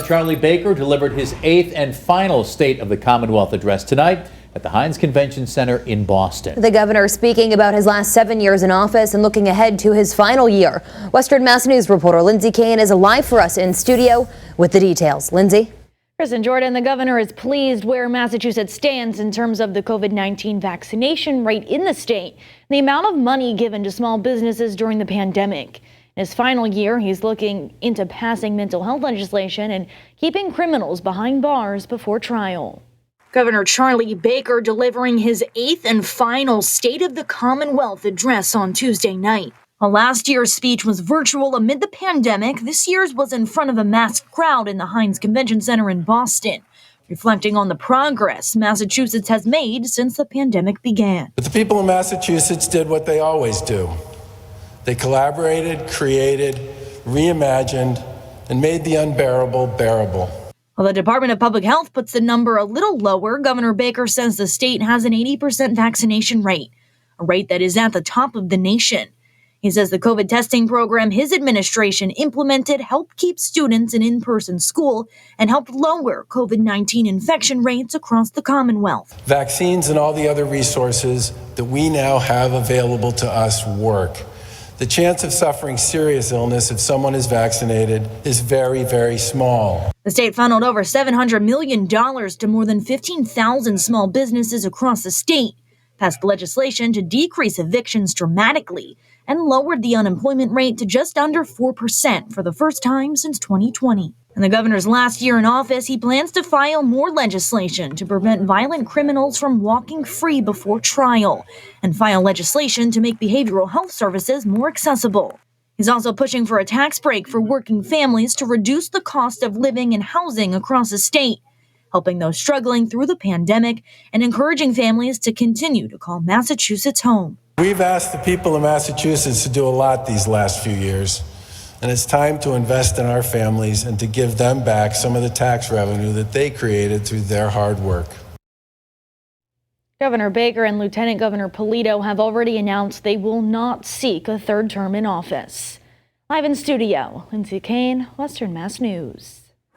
Charlie Baker delivered his 8th and final State of the Commonwealth Address tonight at the Heinz Convention Center in Boston. The governor speaking about his last 7 years in office and looking ahead to his final year. Western Mass News reporter Lindsay Kane is live for us in studio with the details. Lindsay? Chris and Jordan, the governor is pleased where Massachusetts stands in terms of the COVID-19 vaccination rate in the state, the amount of money given to small businesses during the pandemic. In his final year, he's looking into passing mental health legislation and keeping criminals behind bars before trial. Governor Charlie Baker delivering his 8th and final State of the Commonwealth Address on Tuesday night. While last year's speech was virtual amid the pandemic, this year's was in front of a masked crowd in the Heinz Convention Center in Boston, reflecting on the progress Massachusetts has made since the pandemic began. But the people of Massachusetts did what they always do. They collaborated, created, reimagined, and made the unbearable bearable. While the Department of Public Health puts the number a little lower, Governor Baker says the state has an 80% vaccination rate, a rate that is at the top of the nation. He says the COVID testing program his administration implemented helped keep students in in-person school and helped lower COVID-19 infection rates across the Commonwealth. Vaccines and all the other resources that we now have available to us work. The chance of suffering serious illness if someone is vaccinated is very, very small. The state funneled over $700 million to more than 15,000 small businesses across the state, passed legislation to decrease evictions dramatically, and lowered the unemployment rate to just under 4% for the first time since 2020. In the governor's last year in office, he plans to file more legislation to prevent violent criminals from walking free before trial and file legislation to make behavioral health services more accessible. He's also pushing for a tax break for working families to reduce the cost of living and housing across the state, helping those struggling through the pandemic and encouraging families to continue to call Massachusetts home. We've asked the people of Massachusetts to do a lot these last few years, and it's time to invest in our families and to give them back some of the tax revenue that they created through their hard work. Governor Baker and Lieutenant Governor Polito have already announced they will not seek a third term in office. Live in studio, Lindsay Kane, Western Mass News.